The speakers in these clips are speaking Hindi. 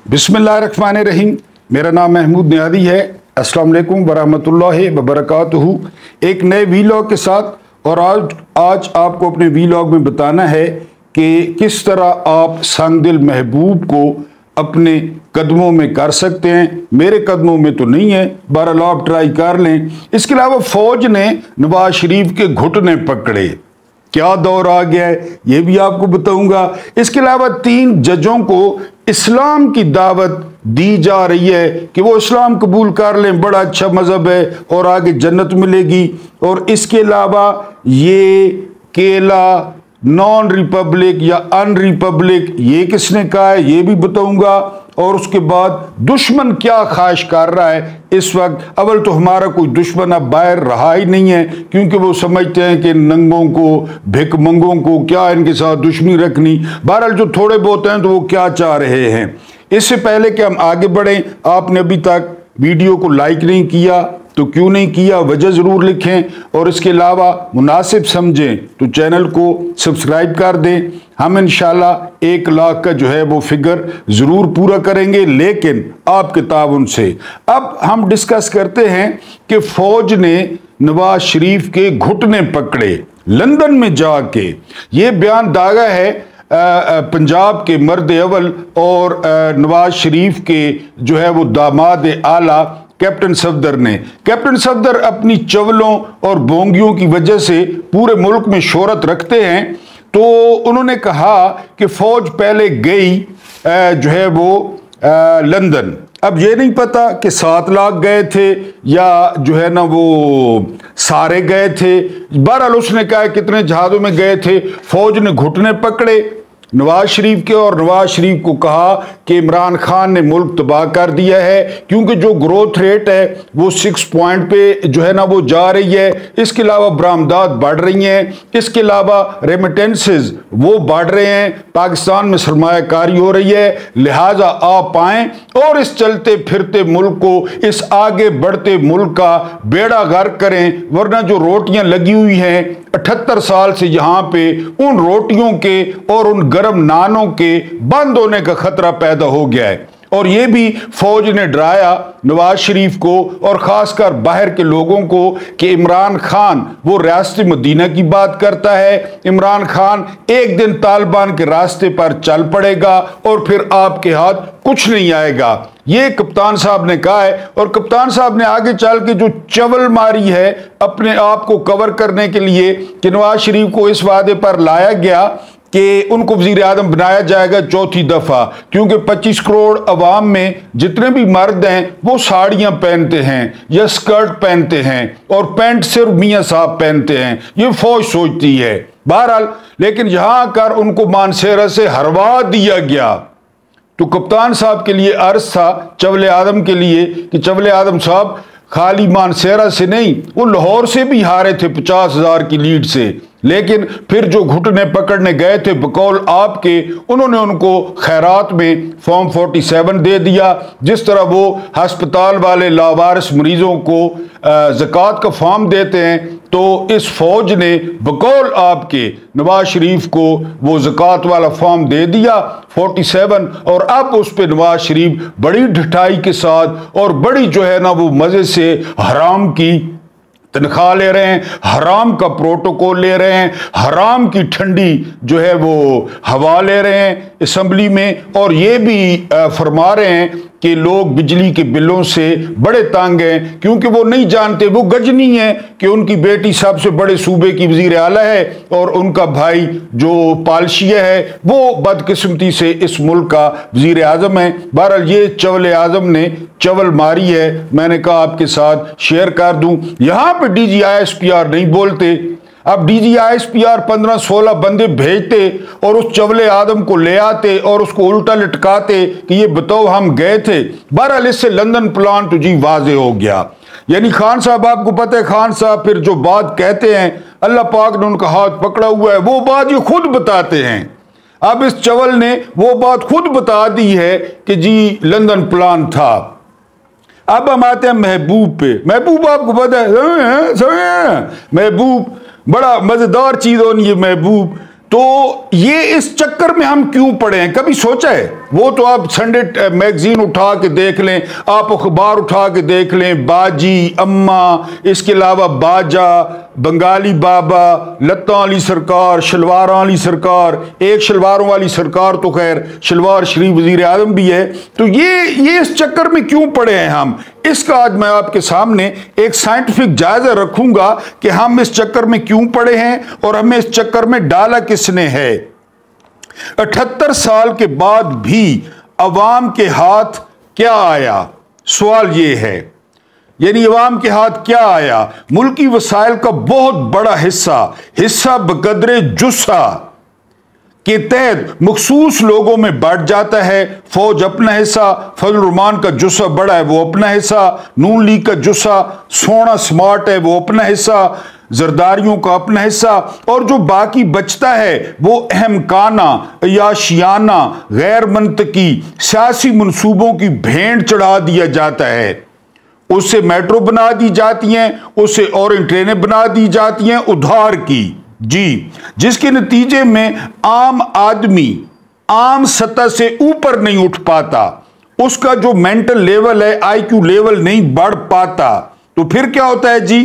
बिस्मिल्लाहिर्रहमानिर्रहीम। मेरा नाम महमूद नियादी है। अस्सलाम वालेकुम वरहमतुल्लाहि वबरकातुहू। एक नए वीलॉग के साथ और आज आपको अपने वीलॉग में बताना है कि किस तरह आप संगदिल महबूब को अपने कदमों में कर सकते हैं। मेरे कदमों में तो नहीं है, बहरहाल आप ट्राई कर लें। इसके अलावा फौज ने नवाज शरीफ के घुटने पकड़े, क्या दौर आ गया है ये भी आपको बताऊंगा। इसके अलावा 3 जजों को इस्लाम की दावत दी जा रही है कि वो इस्लाम कबूल कर लें, बड़ा अच्छा मजहब है और आगे जन्नत मिलेगी। और इसके अलावा ये केला नॉन रिपब्लिक या अन रिपब्लिक ये किसने कहा है ये भी बताऊंगा। और उसके बाद दुश्मन क्या ख्वाहिश कर रहा है इस वक्त। अव्वल तो हमारा कोई दुश्मन अब बाहर रहा ही नहीं है, क्योंकि वो समझते हैं कि नंगों को भिखमंगों को क्या इनके साथ दुश्मनी रखनी। बहरहाल जो थोड़े बहुत हैं तो वो क्या चाह रहे हैं। इससे पहले कि हम आगे बढ़ें, आपने अभी तक वीडियो को लाइक नहीं किया तो क्यों नहीं किया, वजह ज़रूर लिखें। और इसके अलावा मुनासिब समझें तो चैनल को सब्सक्राइब कर दें। हम इंशाल्लाह 1 लाख का जो है वो फिगर ज़रूर पूरा करेंगे, लेकिन आपके ताउन से। अब हम डिस्कस करते हैं कि फ़ौज ने नवाज शरीफ के घुटने पकड़े लंदन में जाके। ये बयान दागा है पंजाब के मर्द अव्वल और नवाज शरीफ के जो है वो दामाद आला कैप्टन सफदर ने। कैप्टन सफदर अपनी चवलों और बोंगियों की वजह से पूरे मुल्क में शोहरत रखते हैं। तो उन्होंने कहा कि फौज पहले गई जो है वो लंदन। अब ये नहीं पता कि 7 लाख गए थे या जो है ना वो सारे गए थे। बहरहाल उसने कहा कितने जहाज़ों में गए थे। फौज ने घुटने पकड़े नवाज शरीफ के और नवाज शरीफ को कहा कि इमरान खान ने मुल्क तबाह कर दिया है, क्योंकि जो ग्रोथ रेट है वो 6 पॉइंट पे जो है ना वो जा रही है। इसके अलावा बरामदात बढ़ रही हैं, इसके अलावा रेमिटेंसेस वो बढ़ रहे हैं, पाकिस्तान में सरमायाकारी हो रही है। लिहाजा आप आएँ और इस चलते फिरते मुल्क को, इस आगे बढ़ते मुल्क का बेड़ा गर्क करें, वरना जो रोटियां लगी हुई हैं 78 साल से यहाँ पे, उन रोटियों के और उन गर्म नानों के बंद होने का खतरा पैदा हो गया है। और ये भी फौज ने डराया नवाज शरीफ को और खासकर बाहर के लोगों को कि इमरान खान वो रियासत मदीना की बात करता है। इमरान खान एक दिन तालिबान के रास्ते पर चल पड़ेगा और फिर आपके हाथ कुछ नहीं आएगा। ये कप्तान साहब ने कहा है। और कप्तान साहब ने आगे चल के जो चवल मारी है अपने आप को कवर करने के लिए कि नवाज शरीफ को इस वादे पर लाया गया कि उनको वज़ीर आज़म बनाया जाएगा 4थी दफ़ा, क्योंकि 25 करोड़ अवाम में जितने भी मर्द हैं वो साड़ियाँ पहनते हैं या स्कर्ट पहनते हैं और पैंट सिर्फ मियाँ साहब पहनते हैं। ये फौज सोचती है। बहरहाल लेकिन यहाँ आकर उनको मानसेरा से हरवा दिया गया। तो कप्तान साहब के लिए अर्ज था चवले आदम के लिए कि चवले आदम साहब खाली मानसेरा से नहीं, वो लाहौर से भी हारे थे 50,000 की लीड से। लेकिन फिर जो घुटने पकड़ने गए थे बकौल आपके, उन्होंने उनको खैरात में फॉर्म 47 दे दिया। जिस तरह वो हस्पताल वाले लावारिस मरीजों को ज़कात का फॉर्म देते हैं, तो इस फौज ने बकौल आपके नवाज शरीफ को वो ज़कात वाला फॉर्म दे दिया 47। और अब उस पर नवाज शरीफ बड़ी ढिठाई के साथ और बड़ी जो है ना वो मज़े से हराम की तनख्वाह ले रहे हैं, हराम का प्रोटोकॉल ले रहे हैं, हराम की ठंडी जो है वो हवा ले रहे हैं असेंबली में। और ये भी फरमा रहे हैं कि लोग बिजली के बिलों से बड़े तंग हैं, क्योंकि वो नहीं जानते, वो गजनी है कि उनकी बेटी सबसे बड़े सूबे की वजीर आला है और उनका भाई जो पालशिया है वो बदकिस्मती से इस मुल्क का वजीर आजम है। बहरहाल ये चवल आजम ने चवल मारी है, मैंने कहा आपके साथ शेयर कर दूं। यहां पे DGISPR नहीं बोलते। अब DGISPR 15-16 बंदे भेजते और उस चवले आदम को ले आते और उसको उल्टा लटकाते कि ये बताओ हम गए थे। बहरहाल इससे लंदन प्लान तो जी वाजे हो गया। यानी खान साहब, आपको पता है खान साहब फिर जो बात कहते हैं अल्लाह पाक ने उनका हाथ पकड़ा हुआ है, वो बात ये खुद बताते हैं। अब इस चवल ने वो बात खुद बता दी है कि जी लंदन प्लान था। अब हम आते हैं महबूब पे। महबूब आपको पता है महबूब बड़ा मजेदार चीज होनी है। महबूब तो ये इस चक्कर में हम क्यों पड़े हैं, कभी सोचा है? वो तो आप संडे मैगजीन उठा के देख लें, आप अखबार उठा के देख लें, बाजी, अम्मा, इसके अलावा बाजा, बंगाली बाबा, लत्ता वाली सरकार, शलवार वाली सरकार, एक शलवारों वाली सरकार तो खैर शलवार शरीफ वजीर आजम भी है। तो ये इस चक्कर में क्यों पड़े हैं हम, इसका आज मैं आपके सामने एक साइंटिफिक जायजा रखूंगा कि हम इस चक्कर में क्यों पड़े हैं और हमें इस चक्कर में डाला किसने है। 78 साल के बाद भी अवाम के हाथ क्या आया, सवाल ये है, यानी अवाम के हाथ क्या आया? मुल्की वसाइल का बहुत बड़ा हिस्सा बकदरे जुस्सा के तहत मखसूस लोगों में बढ़ जाता है। फौज अपना हिस्सा, फजल रहमान का जुस्सा बड़ा है वो अपना हिस्सा, नून लीग का जुस्सा सोना स्मार्ट है वो अपना हिस्सा, जरदारियों का अपना हिस्सा, और जो बाकी बचता है वो अहमकाना, याशियाना, गैर मंतकी सियासी मंसूबों की भेंट चढ़ा दिया जाता है। उससे मेट्रो बना दी जाती हैं, उससे और ट्रेनें बना दी जाती हैं उधार की, जी, जिसके नतीजे में आम आदमी आम सतह से ऊपर नहीं उठ पाता, उसका जो मेंटल लेवल है, आईक्यू लेवल नहीं बढ़ पाता। तो फिर क्या होता है जी?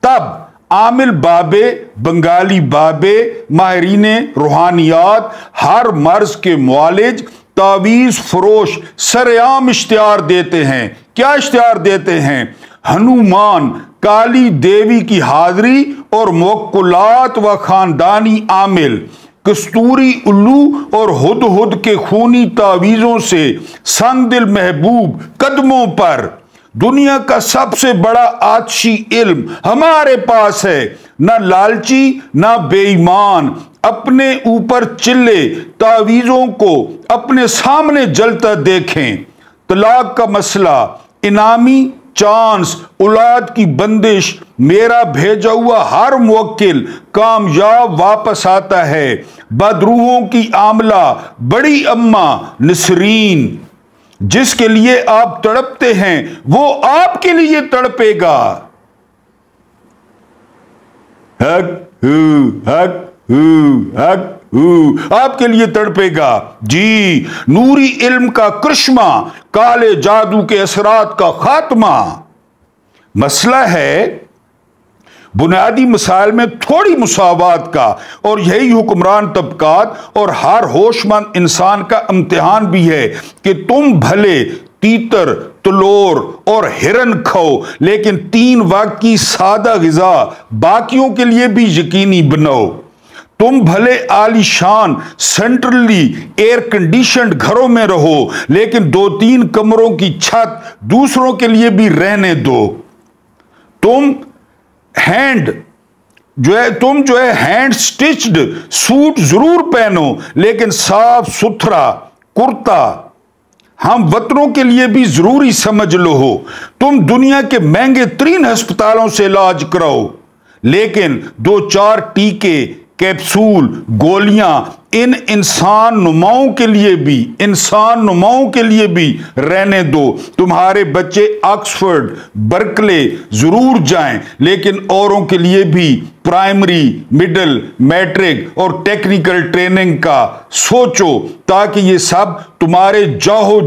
तब आमिल बाबे, बंगाली बाबे, माहिरीने रूहानियात, हर मर्ज के मुआलिज, तावीज फरोश सरेआम इश्तिहार देते हैं। क्या इश्तिहार देते हैं? हनुमान, काली देवी की हाजिरी और मुवक्किलात व खानदानी आमिल, कस्तूरी उल्लू और हुद के खूनी तावीजों से संग दिल महबूब कदमों पर दुनिया का सबसे बड़ा आतशी इल्म हमारे पास है। ना लालची ना बेईमान अपने ऊपर चिल्ले तावीजों को अपने सामने जलता देखें। तलाक का मसला, इनामी चांस, औलाद की बंदिश, मेरा भेजा हुआ हर मुवक्किल कामयाब वापस आता है। बदरूहों की आमला, बड़ी अम्मा नसरीन, जिसके लिए आप तड़पते हैं वो आपके लिए तड़पेगा। हक हू, हक हू, हक हू, आपके लिए तड़पेगा जी। नूरी इल्म का करिश्मा, काले जादू के असरात का खात्मा। मसला है बुनियादी मसाइल में थोड़ी मुसावात का, और यही हुक्मरान तबकात और हर होशमंद इंसान का इम्तिहान भी है कि तुम भले तीतर, तलोर और हिरन खाओ, लेकिन 3 वक्त की सादा गिजा बाकियों के लिए भी यकीनी बनाओ। तुम भले आलीशान सेंट्रली एयर कंडीशनड घरों में रहो, लेकिन 2-3 कमरों की छत दूसरों के लिए भी रहने दो। तुम जो है हैंड स्टिच्ड सूट जरूर पहनो, लेकिन साफ सुथरा कुर्ता हम वतनों के लिए भी जरूरी समझ लो हो। तुम दुनिया के महंगे 3 अस्पतालों से इलाज कराओ, लेकिन 2-4 टीके, कैप्सूल, गोलियां इन इंसान नुमाओं के लिए भी रहने दो। तुम्हारे बच्चे ऑक्सफोर्ड, बर्कले जरूर जाएं, लेकिन औरों के लिए भी प्राइमरी, मिडिल, मैट्रिक और टेक्निकल ट्रेनिंग का सोचो, ताकि ये सब तुम्हारे जाहो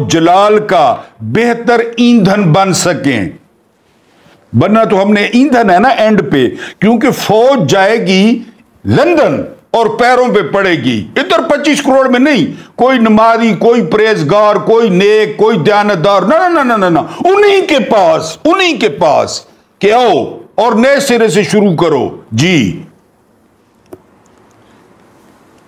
जलाल का बेहतर ईंधन बन सकें। बनना तो हमने ईंधन है ना एंड पे, क्योंकि फौज जाएगी लंदन और पैरों पे पड़ेगी। इधर 25 करोड़ में नहीं, कोई नमाजी, कोई परहेजगार, कोई नेक, कोई दयानतदार, ना ना ना ना ना, उन्हीं के पास कि आओ और नए सिरे से शुरू करो जी।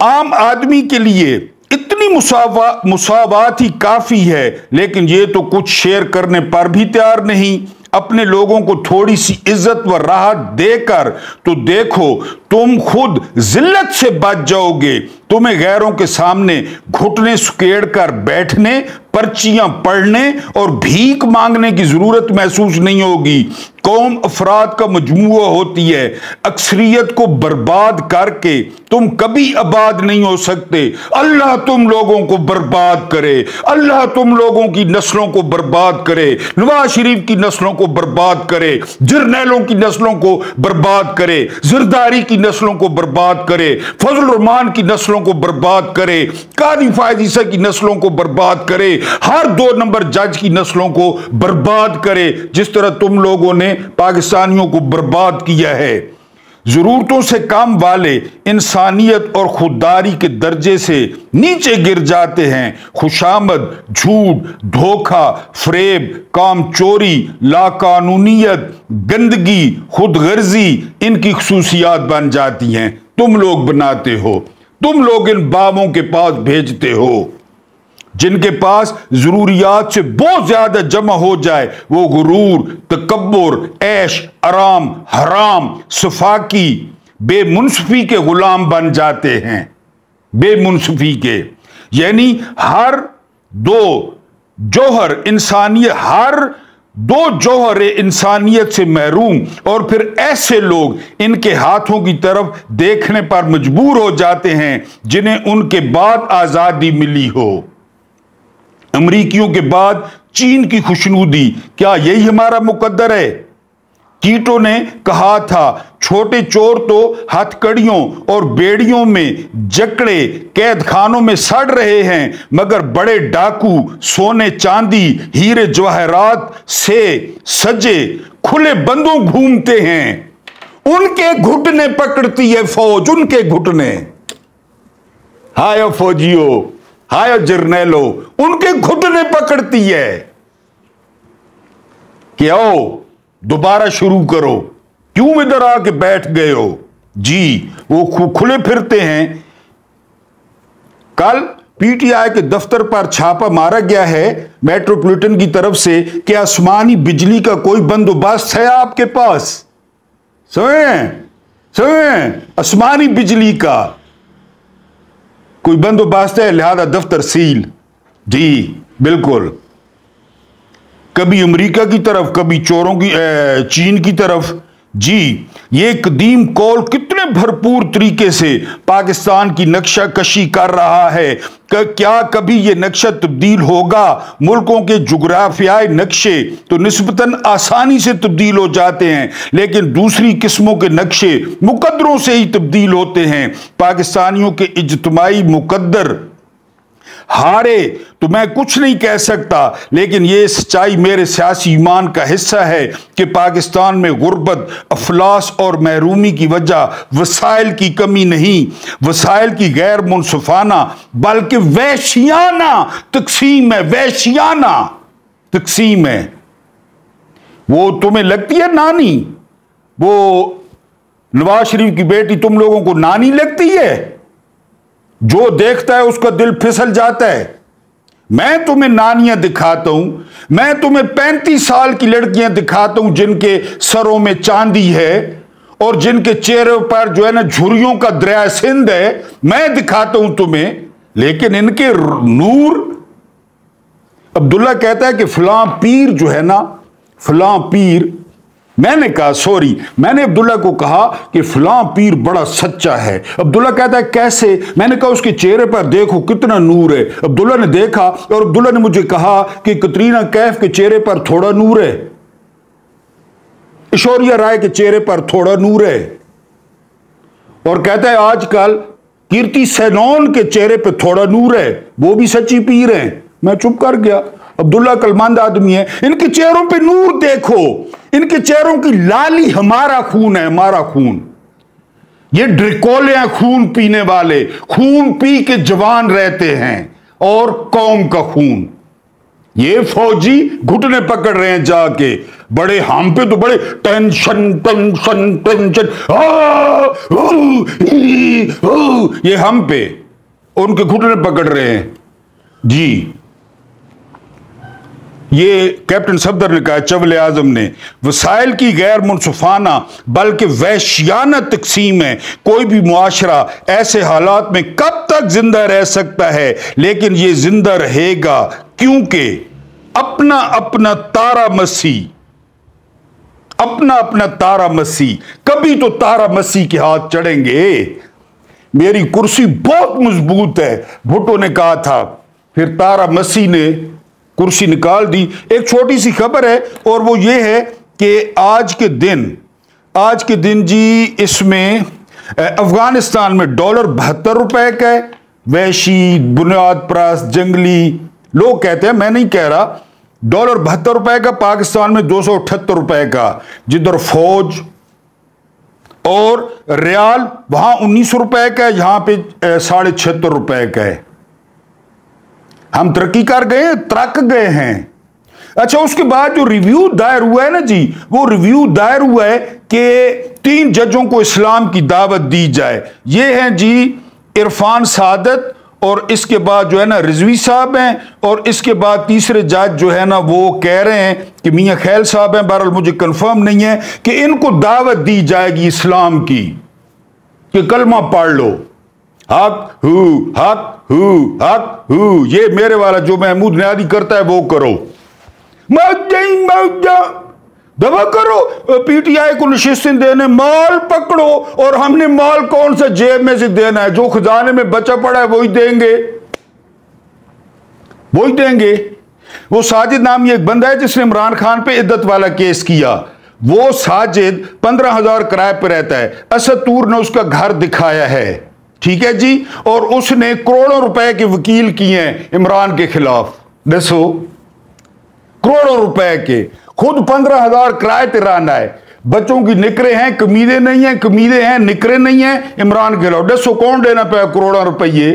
आम आदमी के लिए इतनी मुसावात ही काफी है, लेकिन ये तो कुछ शेयर करने पर भी तैयार नहीं। अपने लोगों को थोड़ी सी इज्जत व राहत देकर तो देखो, तुम खुद जिल्लत से बच जाओगे। तुम्हें गैरों के सामने घुटने सुकेड़ कर बैठने, पर्चियां पढ़ने और भीख मांगने की जरूरत महसूस नहीं होगी। कौम अफराद का मजमूआ होती है। अक्सरियत को बर्बाद करके तुम कभी आबाद नहीं हो सकते। अल्लाह तुम लोगों को बर्बाद करे, अल्लाह तुम लोगों की नस्लों को बर्बाद करे, नवाज शरीफ की नस्लों को बर्बाद करे, जर्नैलों की नस्लों को बर्बाद करे, जरदारी की नस्लों को बर्बाद करे, फजल रहमान की नस्लों को बर्बाद करे, कादी फायद ईसा की नस्लों को बर्बाद करे, हर 2 नंबर जज की नस्लों को बर्बाद करे, जिस तरह तुम लोगों ने पाकिस्तानियों को बर्बाद किया है। जरूरतों से कम वाले इंसानियत और खुददारी के दर्जे से नीचे गिर जाते हैं। खुशामद, झूठ, धोखा, फरेब, कामचोरी, लाकानूनियत, गंदगी, खुदगर्जी इनकी खुसूसियात बन जाती हैं। तुम लोग बनाते हो, तुम लोग इन बाबों के पास भेजते हो। जिनके पास जरूरियात से बहुत ज्यादा जमा हो जाए वो गुरूर, तकब्बुर, ऐश, आराम, हराम, सफाकी, बेमुनसफी के गुलाम बन जाते हैं। बेमुनसफी के यानी हर दो जौहर इंसानियत से महरूम, और फिर ऐसे लोग इनके हाथों की तरफ देखने पर मजबूर हो जाते हैं जिन्हें उनके बाद आजादी मिली हो। अमरीकियों के बाद चीन की खुशनुदी, क्या यही हमारा मुकद्दर है? कीटो ने कहा था, छोटे चोर तो हथकड़ियों और बेड़ियों में जकड़े कैद खानों में सड़ रहे हैं, मगर बड़े डाकू सोने चांदी हीरे जवाहरात से सजे खुले बंदूक घूमते हैं। उनके घुटने पकड़ती है फौज, उनके घुटने। हाय फौजियों, हाय जर्नैलो, उनके घुटने पकड़ती है कि आओ दोबारा शुरू करो, क्यों इधर आके बैठ गए हो जी। वो खुले फिरते हैं। कल पीटीआई के दफ्तर पर छापा मारा गया है मेट्रोपॉलिटन की तरफ से कि आसमानी बिजली का कोई बंदोबस्त है आपके पास? सुने, आसमानी बिजली का कोई बंदोबस्त है, लिहाजा दफ्तर सील। जी बिल्कुल, कभी अमेरिका की तरफ, कभी चोरों की चीन की तरफ। जी, ये कदीम कौल कितने भरपूर तरीके से पाकिस्तान की नक्शा कशी कर रहा है। क्या कभी ये नक्शा तब्दील होगा? मुल्कों के जुग्राफियाई नक्शे तो निस्बतन आसानी से तब्दील हो जाते हैं, लेकिन दूसरी किस्मों के नक्शे मुकद्दरों से ही तब्दील होते हैं। पाकिस्तानियों के इज्तिमाई मुकद्दर हारे तो मैं कुछ नहीं कह सकता, लेकिन यह सच्चाई मेरे सियासी ईमान का हिस्सा है कि पाकिस्तान में गुर्बत, अफलास और महरूमी की वजह वसाइल की कमी नहीं, वसाइल की गैर मुनसफाना बल्कि वैशियाना तकसीम है। वैशियाना तकसीम है। वो तुम्हें लगती है नानी, वो नवाज शरीफ की बेटी तुम लोगों को नानी लगती है? जो देखता है उसका दिल फिसल जाता है। मैं तुम्हें नानियां दिखाता हूं, मैं तुम्हें 35 साल की लड़कियां दिखाता हूं जिनके सरों में चांदी है और जिनके चेहरे पर जो है ना झुर्रियों का दरिया सिंध है। मैं दिखाता हूं तुम्हें, लेकिन इनके नूर। अब्दुल्ला कहता है कि फलां पीर जो है ना, फलां पीर, मैंने अब्दुल्ला को कहा कि फलां पीर बड़ा सच्चा है। अब्दुल्ला कहता है कैसे? मैंने कहा उसके चेहरे पर देखो कितना नूर है। अब्दुल्ला ने देखा और अब्दुल्ला ने मुझे कहा कि कतरीना कैफ के चेहरे पर थोड़ा नूर है, ऐश्वर्या राय के चेहरे पर थोड़ा नूर है, और कहता है आजकल कीर्ति सेनन के चेहरे पर थोड़ा नूर है, वो भी सच्ची पीर है। मैं चुप कर गया। अब्दुल्ला कलमंद आदमी है, इनके चेहरों पे नूर देखो, इनके चेहरों की लाली हमारा खून है, हमारा खून। ये ड्रिकोले हैं, खून पीने वाले, खून पी के जवान रहते हैं, और कौम का खून। ये फौजी घुटने पकड़ रहे हैं जाके, बड़े हम पे तो बड़े टेंशन टेंशन टेंशन, ये हम पे उनके घुटने पकड़ रहे हैं जी। ये कैप्टन सफदर ने कहा, चवल आजम ने, वसाइल की गैर मुनसफाना बल्कि वहशियाना तकसीम है। कोई भी मुआशरा ऐसे हालात में कब तक जिंदा रह सकता है, लेकिन ये जिंदा रहेगा क्योंकि अपना अपना तारा मसीह, अपना अपना तारा मसीह, कभी तो तारा मसीह के हाथ चढ़ेंगे। मेरी कुर्सी बहुत मजबूत है, भुट्टो ने कहा था। फिर तारा मसीह ने कुर्सी निकाल दी। एक छोटी सी खबर है और वो ये है कि आज के दिन जी इसमें अफगानिस्तान में डॉलर 72 रुपए का है। वैशी, बुनियाद परस्त, जंगली लोग कहते हैं, मैं नहीं कह रहा। डॉलर 72 रुपए का, पाकिस्तान में 278 रुपए का। जिधर फौज और रियाल वहां 1900 रुपए का है, यहां पे 76.5 रुपए का है। हम तरक्की कर गए, तरक गए हैं। अच्छा, उसके बाद जो रिव्यू दायर हुआ है ना जी, वो रिव्यू दायर हुआ है कि 3 जजों को इस्लाम की दावत दी जाए। ये हैं जी इरफान सादत, और इसके बाद जो है ना रिजवी साहब हैं, और इसके बाद तीसरे जज जो है ना वो कह रहे हैं कि मियां खैल साहब हैं। बहरहाल मुझे कंफर्म नहीं है कि इनको दावत दी जाएगी इस्लाम की कि कलमा पढ़ लो, हक हू हक हू हक हू। ये मेरे वाला जो महमूद नियादी करता है वो करो, दबा करो। पीटीआई को नशिस्तें देने, माल पकड़ो, और हमने माल कौन सा जेब में से देना है, जो खजाने में बचा पड़ा है वही देंगे, वही देंगे। वो साजिद नाम एक बंदा है जिसने इमरान खान पे इद्दत वाला केस किया। वो साजिद 15,000 किराए पर रहता है। असद तूर ने उसका घर दिखाया है, ठीक है जी, और उसने करोड़ों रुपए के वकील किए हैं इमरान के खिलाफ। दसो, करोड़ों रुपए के, खुद 15,000 किराए पे रहना है। बच्चों की निकरे हैं, कमीदे नहीं है, कमीदे हैं, निकरे नहीं है इमरान के खिलाफ। दसो कौन देना पाया करोड़ों रुपये।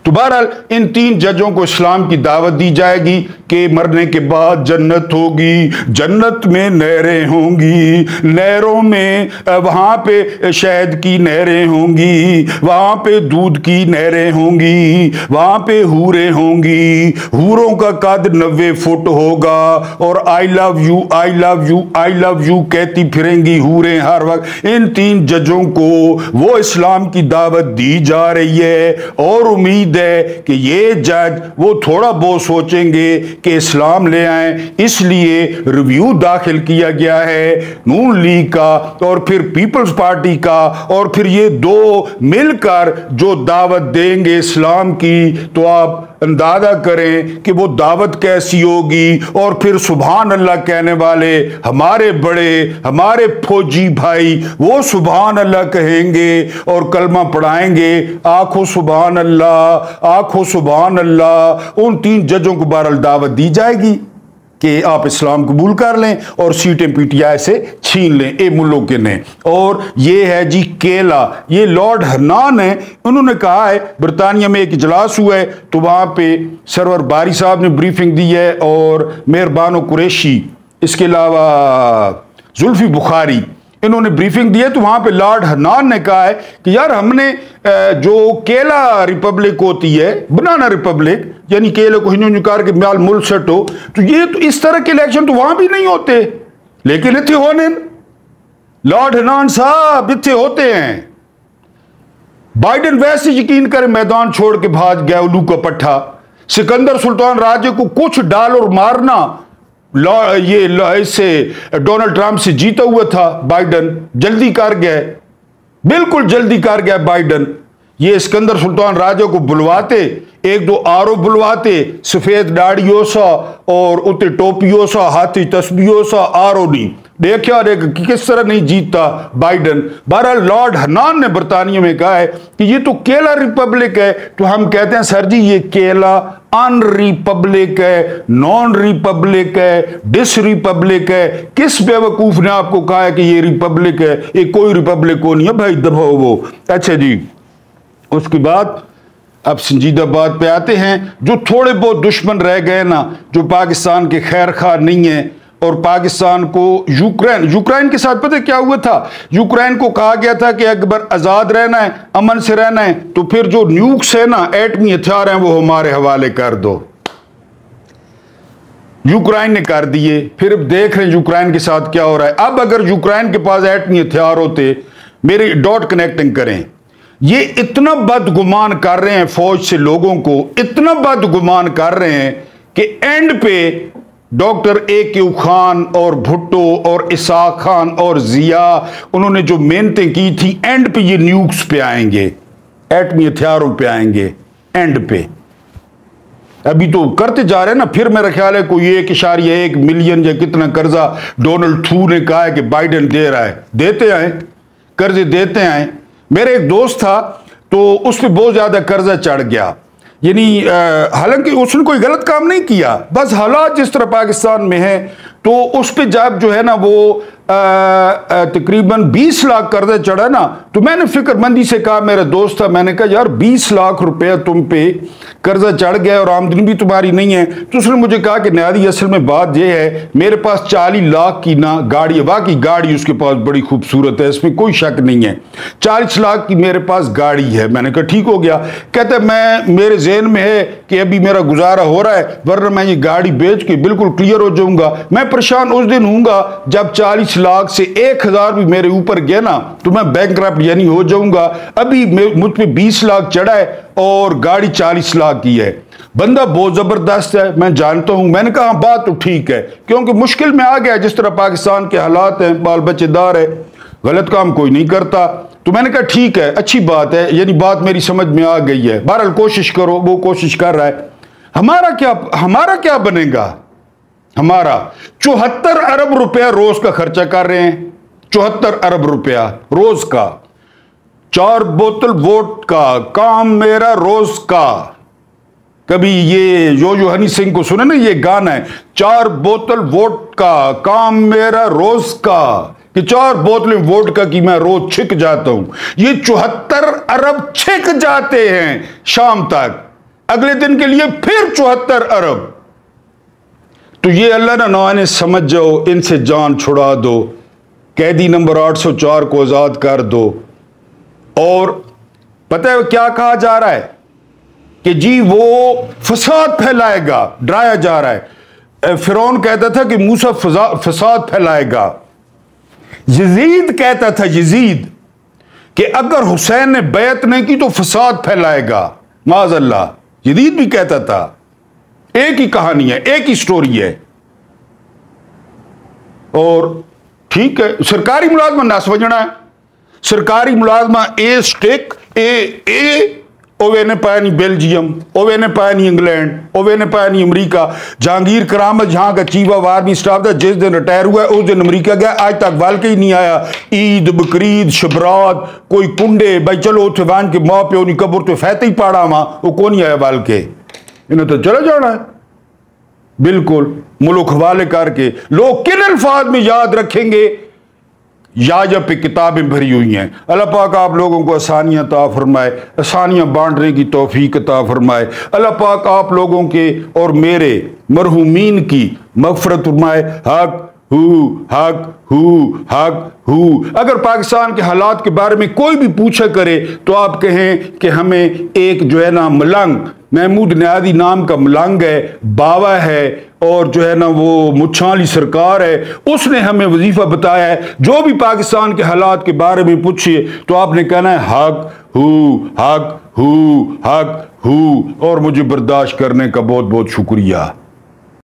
तो बहरहाल इन 3 जजों को इस्लाम की दावत दी जाएगी कि मरने के बाद जन्नत होगी, जन्नत में नहरें होंगी, नहरों में वहां पे शहद की नहरें होंगी, वहां पे दूध की नहरें होंगी, वहां पे हूरें होंगी, हूरों का कद 90 फुट होगा, और I love you I love you I love you कहती फिरेंगी हूरें हर वक्त। इन 3 जजों को वो इस्लाम की दावत दी जा रही है, और उम्मीद है कि ये जज वो थोड़ा बहुत सोचेंगे कि इस्लाम ले आए। इसलिए रिव्यू दाखिल किया गया है नून लीग का और फिर पीपल्स पार्टी का, और फिर ये 2 मिलकर जो दावत देंगे इस्लाम की, तो आप अंदाजा करें कि वो दावत कैसी होगी। और फिर सुभान अल्लाह कहने वाले हमारे बड़े, हमारे फौजी भाई, वो सुभान अल्लाह कहेंगे और कलमा पढ़ाएंगे। आंखों सुभान अल्लाह, आंखों सुभान अल्लाह। उन 3 जजों को बहरहाल दावत दी जाएगी कि आप इस्लाम कबूल कर लें और सीटें पीटीआई से छीन लें, ए मुल्क ने। और ये है जी केला, ये लॉर्ड हन्नान है, उन्होंने कहा है, बरतानिया में एक इजलास हुआ है तो वहाँ पे सरवर बारी साहब ने ब्रीफिंग दी है, और मेहरबानो कुरैशी, इसके अलावा जुल्फी बुखारी, इन्होंने ब्रीफिंग दी है। तो वहां पे लॉर्ड हन्नान ने कहा है कि यार हमने जो केला रिपब्लिक होती है, बनाना रिपब्लिक, यानी केले को हिंदुकार के म्याल मुल्क सटो, तो ये तो इस तरह के इलेक्शन तो वहां भी नहीं होते, लेकिन इतने होने लॉर्ड हन्नान साहब इतने होते हैं। बाइडेन वैसे यकीन करे मैदान छोड़ के भाग गया उल्लू का पट्टा। सिकंदर सुल्तान राजे को कुछ डाल और मारना, ये इससे डोनाल्ड ट्रंप से जीता हुआ था बाइडन, जल्दी कर गया, बिल्कुल जल्दी कर गया बाइडन। ये सिकंदर सुल्तान राजा को बुलवाते, 1-2 आरोप बुलवाते, सफेद दाढ़ियों सा और उते टोपियों सा, हाथी तस्बीहों सा, आरो नहीं देखा कि किस तरह नहीं जीतता बाइडन। बहरहाल लॉर्ड हन्नान ने बरतानिया में कहा है कि ये तो केला रिपब्लिक है। तो हम कहते हैं सर जी ये केला अन रिपब्लिक है, नॉन रिपब्लिक है, डिस रिपब्लिक है। किस बेवकूफ ने आपको कहा है कि ये रिपब्लिक है? ये कोई रिपब्लिक को नहीं है भाई, दबाओ वो। अच्छा जी, उसके बाद अब संजीदा बात पे आते हैं। जो थोड़े बहुत दुश्मन रह गए ना, जो पाकिस्तान के खैर खा नहीं है, और पाकिस्तान को यूक्रेन के साथ पता क्या हुआ था? यूक्रेन को कहा गया था कि अगर आज़ाद रहना है, अमन से रहना है, तो फिर जो न्यूक्स है ना, एटमी हथियार हैं, वो हमारे हवाले कर दो। यूक्रेन ने कर दिए, फिर अब देख रहे हैं यूक्रेन के साथ क्या हो रहा है। अब अगर यूक्रेन के पास एटमी हथियार होते, मेरे डॉट कनेक्टिंग करें, ये इतना बदगुमान कर रहे हैं फौज से, लोगों को इतना बदगुमान कर रहे हैं कि एंड पे डॉक्टर ए.क्यू. खान और भुट्टो और इसाक खान और जिया, उन्होंने जो मेहनतें की थी, एंड पे ये न्यूक्स पे आएंगे, एटमी हथियारों पे आएंगे एंड पे। अभी तो करते जा रहे हैं ना। फिर मेरा ख्याल है कोई 1.1 मिलियन या कितना कर्जा डोनाल्ड ट्रू ने कहा है कि बाइडेन दे रहा है। देते आए, कर्जे देते आए। मेरे एक दोस्त था तो उस पर बहुत ज्यादा कर्जा चढ़ गया, यानी हालांकि उसने कोई गलत काम नहीं किया, बस हालात जिस तरह पाकिस्तान में है तो उस पर जब जो है ना वो तकरीबन 20 लाख कर्जा चढ़ा ना, तो मैंने फिक्रमंदी से कहा, मेरा दोस्त था, मैंने कहा यार 20 लाख रुपया तुम पे कर्जा चढ़ गया और आमदनी भी तुम्हारी नहीं है। तो उसने मुझे कहा कि नियादी असल में बात यह है, मेरे पास 40 लाख की ना गाड़ी है, बाकी गाड़ी उसके पास बड़ी खूबसूरत है, इसमें कोई शक नहीं है, 40 लाख की मेरे पास गाड़ी है। मैंने कहा ठीक हो गया। कहते मैं, मेरे जेहन में है कि अभी मेरा गुजारा हो रहा है, वरना मैं ये गाड़ी बेच के बिल्कुल क्लियर हो जाऊंगा। मैं परेशान उस दिन हूंगा जब 40 लाख से 1000 भी मेरे ऊपर गया ना तो मैं बैंकरप्ट यानी हो जाऊंगा। अभी मुझ पे 20 लाख चढ़ा है और गाड़ी 40 लाख की है। बंदा बहुत जबरदस्त है, मैं जानता हूं। मैंने कहा बात तो ठीक है, क्योंकि मुश्किल में आ गया, जिस तरह पाकिस्तान के हालात हैं, बाल बच्चेदार है, गलत काम कोई नहीं करता। तो मैंने कहा ठीक है, अच्छी बात है, यानी बात मेरी समझ में आ गई है। बहरहाल कोशिश करो, वो कोशिश कर रहा है। हमारा क्या बनेगा? हमारा 74 अरब रुपया रोज का खर्चा कर रहे हैं, 74 अरब रुपया रोज का। 4 बोतल वोट का काम मेरा रोज का। कभी ये जो हनी सिंह को सुने ना, ये गाना है, 4 बोतल वोट का काम मेरा रोज का, कि 4 बोतलें वोडका की मैं रोज छिक जाता हूं। ये 74 अरब छिक जाते हैं शाम तक, अगले दिन के लिए फिर 74 अरब। तो ये अल्लाह ना नवाने समझ जाओ, इनसे जान छुड़ा दो, कैदी नंबर 804 को आजाद कर दो। और पता है क्या कहा जा रहा है कि जी वो फसाद फैलाएगा, डराया जा रहा है। फिरौन कहता था कि मूसा फसाद फैलाएगा। यजीद कहता था, यजीद, कि अगर हुसैन ने बैत नहीं की तो फसाद फैलाएगा, माज़अल्लाह। यजीद भी कहता था। एक ही कहानी है, एक ही स्टोरी है। और ठीक है, सरकारी मुलाजमा ना समझना है। सरकारी मुलाजमा ए स्टिक ए ओवे ने पाया नहीं बेल्जियम, ओवे ने पाया नहीं इंग्लैंड, ओवे ने पाया नहीं अमेरिका। जहांगीर करामत यहाँ का चीफ ऑफ आर्मी स्टाफ था, जिस दिन रिटायर हुआ उस दिन अमेरिका गया, आज तक वाल के ही नहीं आया। ईद बकरीद शबरात कोई कुंडे भाई चलो उथे वान के माँ प्यो नहीं कब्र तो फैते ही पाड़ा वहां, वो कौन नहीं आया वाल के, इन्हें तो चला जाना है। बिल्कुल मुल्क हवाले करके लोग किन अल्फाज में याद रखेंगे, या पे किताबें भरी हुई हैं। अल्लाह पाक आप लोगों को आसानियां अता फरमाए, आसानियां बांटने की तौफीक अता फरमाए। अल्लाह पाक आप लोगों के और मेरे मरहूमीन की मगफरत फरमाए। हक हू। अगर पाकिस्तान के हालात के बारे में कोई भी पूछा करे तो आप कहें कि हमें एक जो है ना मलंग, महमूद नियादी नाम का मलंग है, बाबा है, और जो है ना वो मुच्छाली सरकार है, उसने हमें वजीफा बताया है। जो भी पाकिस्तान के हालात के बारे में पूछिए तो आपने कहना है हक हू। और मुझे बर्दाश्त करने का बहुत बहुत शुक्रिया।